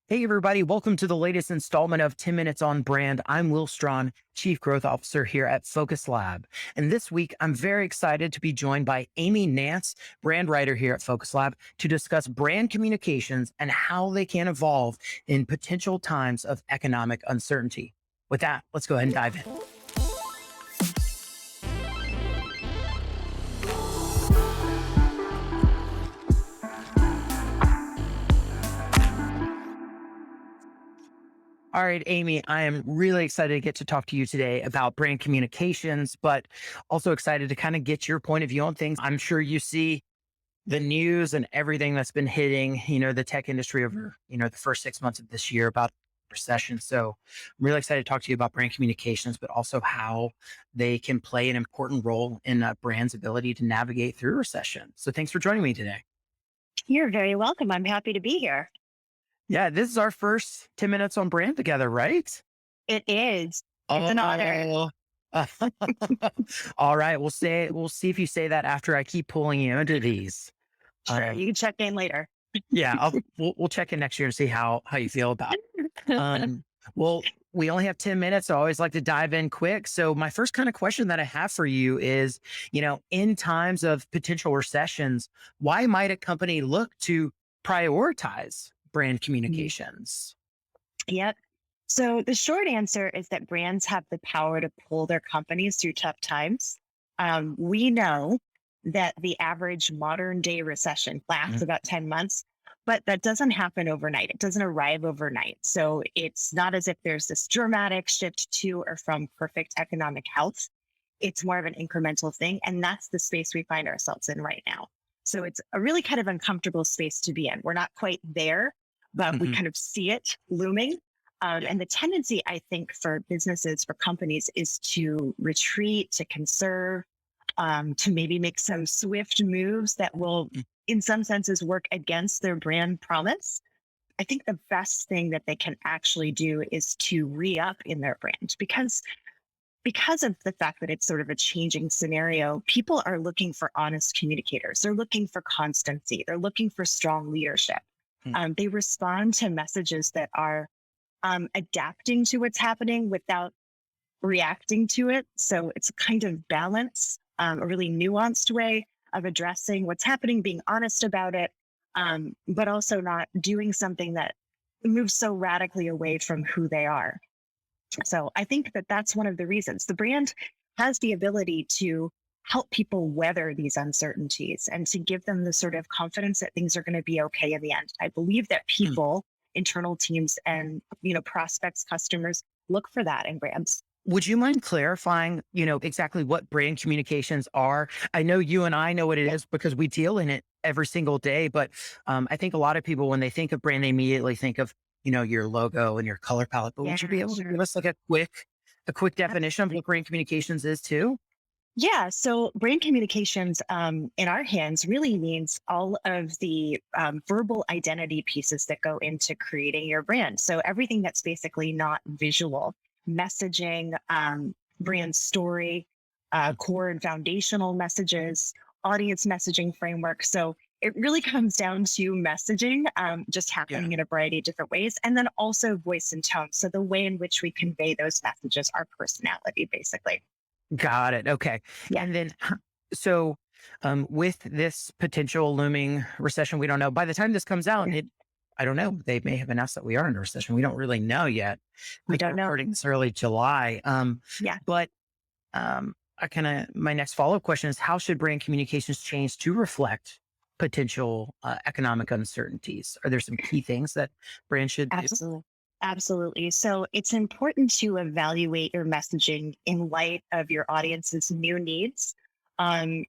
Hey, everybody. Welcome to the latest installment of 10 Minutes on Brand. I'm Will Straughn, Chief Growth Officer here at Focus Lab. And this week, I'm very excited to be joined by Amy Nance, brand writer here at Focus Lab, to discuss brand communications and how they can evolve in potential times of economic uncertainty. With that, let's go ahead and dive in. All right, Amy, I am really excited to get to talk to you today about brand communications, but also excited to kind of get your point of view on things. I'm sure you see the news and everything that's been hitting, the tech industry over, the first 6 months of this year about recession. So I'm really excited to talk to you about brand communications, but also how they can play an important role in a brand's ability to navigate through recession. So thanks for joining me today. You're very welcome. I'm happy to be here. Yeah, this is our first 10 minutes on brand together, right? It is. It's an honor. Oh, all right. We'll see if you say that after I keep pulling you into these. Sure. You can check in later. Yeah, we'll check in next year and see how you feel about it. Well, we only have 10 minutes, so I always like to dive in quick. So my first kind of question that I have for you is, in times of potential recessions, why might a company look to prioritize brand Mhm. communications? Yep. So the short answer is that brands have the power to pull their companies through tough times. We know that the average modern day recession lasts Mhm. about 10 months, but that doesn't happen overnight. It doesn't arrive overnight. So it's not as if there's this dramatic shift to or from perfect economic health. It's more of an incremental thing. And that's the space we find ourselves in right now. So it's a really kind of uncomfortable space to be in. We're not quite there, but we Mhm. kind of see it looming. Yeah. And the tendency, I think, for businesses, for companies, is to retreat, to conserve, to maybe make some swift moves that will, Mm. in some senses, work against their brand promise. I think the best thing that they can actually do is to re up in their brand because of the fact that it's sort of a changing scenario. People are looking for honest communicators. They're looking for constancy. They're looking for strong leadership. Mm. They respond to messages that are adapting to what's happening without reacting to it. So it's a kind of balance, a really nuanced way of addressing what's happening, being honest about it, but also not doing something that moves so radically away from who they are. So I think that that's one of the reasons the brand has the ability to help people weather these uncertainties and to give them the sort of confidence that things are going to be okay in the end. I believe that Mm. people, internal teams and prospects, customers look for that in brands. Would you mind clarifying, exactly what brand communications are? I know you and I know what it is because we deal in it every single day, but I think a lot of people, when they think of brand, they immediately think of, your logo and your color palette. But would you be Yeah, able to give sure. us like a quick definition of what brand communications is too? Yeah, so brand communications in our hands really means all of the verbal identity pieces that go into creating your brand. So everything that's basically not visual, messaging, brand story, core and foundational messages, audience messaging framework. So it really comes down to messaging just Yeah. happening in a variety of different ways. And then also voice and tone. So the way in which we convey those messages, our personality, basically. Got it. Okay. Yeah. And then, so with this potential looming recession, we don't know. By the time this comes out, I don't know. They may have announced that we are in a recession. We don't really know yet. I We think we're don't know. recording this early July. Yeah, But my next follow up question is, how should brand communications change to reflect potential economic uncertainties? Are there some key things that brands should do? absolutely. Absolutely. So it's important to evaluate your messaging in light of your audience's new needs, um,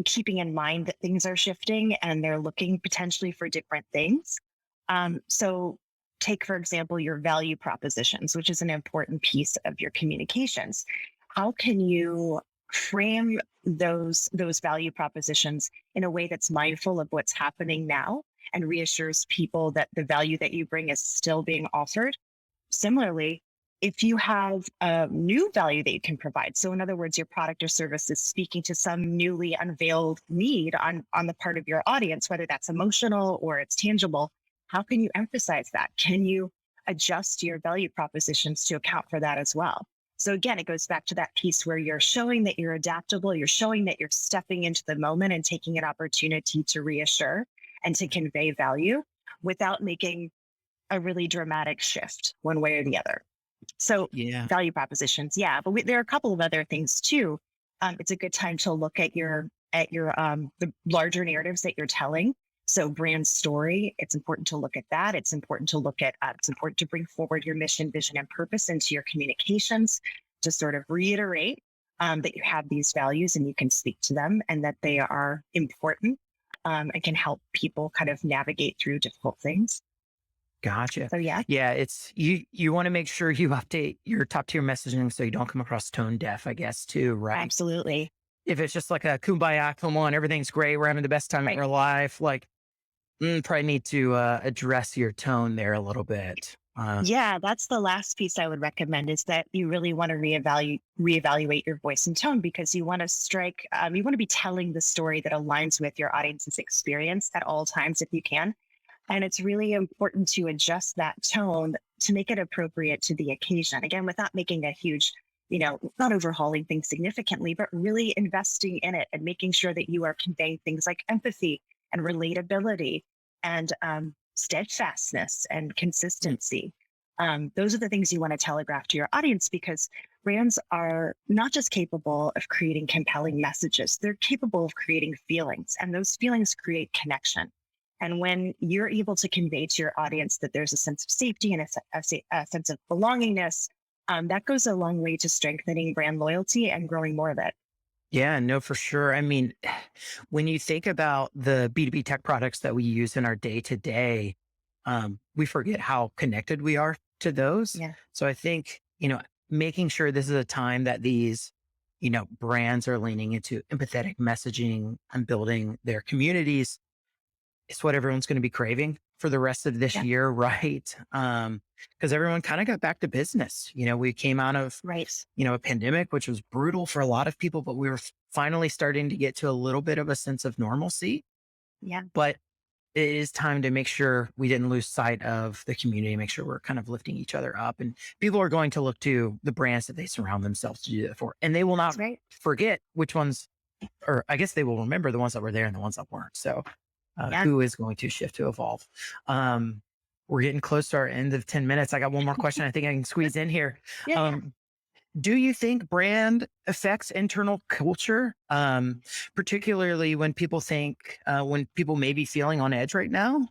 keeping in mind that things are shifting and they're looking potentially for different things. So, take, for example, your value propositions, which is an important piece of your communications. How can you frame those value propositions in a way that's mindful of what's happening now and reassures people that the value that you bring is still being offered? Similarly, if you have a new value that you can provide, so in other words, your product or service is speaking to some newly unveiled need on the part of your audience, whether that's emotional or it's tangible, How can you emphasize that? Can you adjust your value propositions to account for that as well? So again, it goes back to that piece where you're showing that you're adaptable, you're showing that you're stepping into the moment and taking an opportunity to reassure and to convey value without making a really dramatic shift one way or the other. So Yeah. value propositions, yeah, but there are a couple of other things too. It's a good time to look at your the larger narratives that you're telling. So brand story, it's important to look at that. It's important to bring forward your mission, vision, and purpose into your communications to sort of reiterate that you have these values and you can speak to them and that they are important and can help people kind of navigate through difficult things. Gotcha. So yeah, Yeah, it's you want to make sure you update your top tier messaging so you don't come across tone deaf, I guess, too, right? absolutely. If it's just like a kumbaya, come on, everything's great, we're having the best time of Right. our life, like probably need to address your tone there a little bit. Yeah, that's the last piece I would recommend is that you really want to reevaluate your voice and tone because you want to you want to be telling the story that aligns with your audience's experience at all times if you can. And it's really important to adjust that tone to make it appropriate to the occasion. Again, without making a huge, not overhauling things significantly, but really investing in it and making sure that you are conveying things like empathy and relatability and steadfastness and consistency. Those are the things you want to telegraph to your audience because brands are not just capable of creating compelling messages, they're capable of creating feelings, and those feelings create connection. And when you're able to convey to your audience that there's a sense of safety and a sense of belongingness, that goes a long way to strengthening brand loyalty and growing more of it. Yeah, no, for sure. I mean, when you think about the B2B tech products that we use in our day to day, we forget how connected we are to those. Yeah. So I think, making sure this is a time that these, brands are leaning into empathetic messaging and building their communities. It's what everyone's going to be craving for the rest of this Yeah. year, right? Because everyone kind of got back to business. We came out of Right. a pandemic, which was brutal for a lot of people, but we were finally starting to get to a little bit of a sense of normalcy. Yeah. But it is time to make sure we didn't lose sight of the community, make sure we're kind of lifting each other up. And people are going to look to the brands that they surround themselves to do that for. And they will not That's right. forget which ones, or I guess they will remember the ones that were there and the ones that weren't. So Yeah. who is going to shift to evolve? We're getting close to our end of 10 minutes. I got one more question I think I can squeeze in here. Yeah. Yeah. Um, do you think brand affects internal culture, particularly when people may be feeling on edge right now?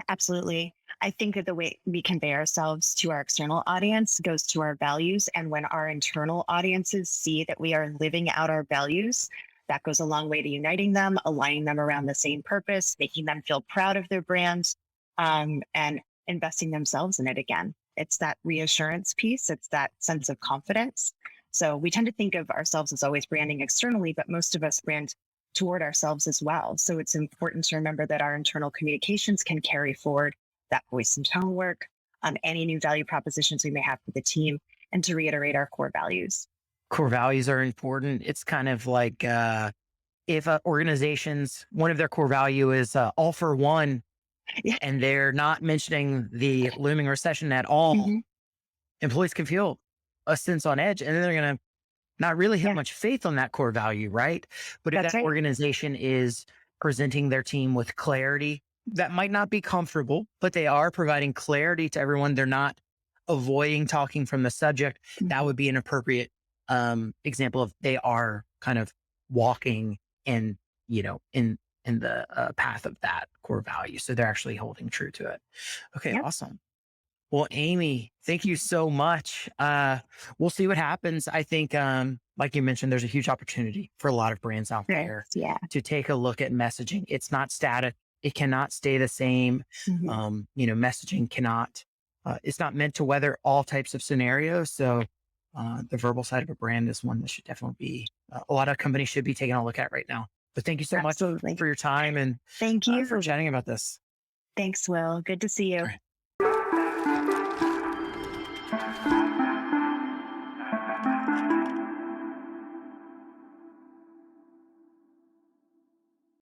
Absolutely. I think that the way we convey ourselves to our external audience goes to our values. And when our internal audiences see that we are living out our values, that goes a long way to uniting them, aligning them around the same purpose, making them feel proud of their brands, and investing themselves in it again. It's that reassurance piece, it's that sense of confidence. So we tend to think of ourselves as always branding externally, but most of us brand toward ourselves as well. So it's important to remember that our internal communications can carry forward that voice and tone work, any new value propositions we may have for the team, and to reiterate our core values. Core values are important. It's kind of like if organizations, one of their core value is all for one, Yeah. and they're not mentioning the looming recession at all, Hmm. employees can feel a sense on edge, and then they're going to not really have Yeah, much faith on that core value, right? But if that's that right. organization is presenting their team with clarity, that might not be comfortable, but they are providing clarity to everyone. They're not avoiding talking from the subject. That Mhm. would be an appropriate example of they are kind of walking in, in the path of that core value. So they're actually holding true to it. Okay, Yep. awesome. Well, Amy, thank you so much. We'll see what happens. I think, like you mentioned, there's a huge opportunity for a lot of brands out Right. there Yeah. to take a look at messaging. It's not static. It cannot stay the same. Hmm. Messaging cannot, it's not meant to weather all types of scenarios. So the verbal side of a brand is one that should definitely be, a lot of companies should be taking a look at right now. But thank you so much Absolutely. for your time and Thank for you. chatting about this. Thanks, Will. Good to see All you. right.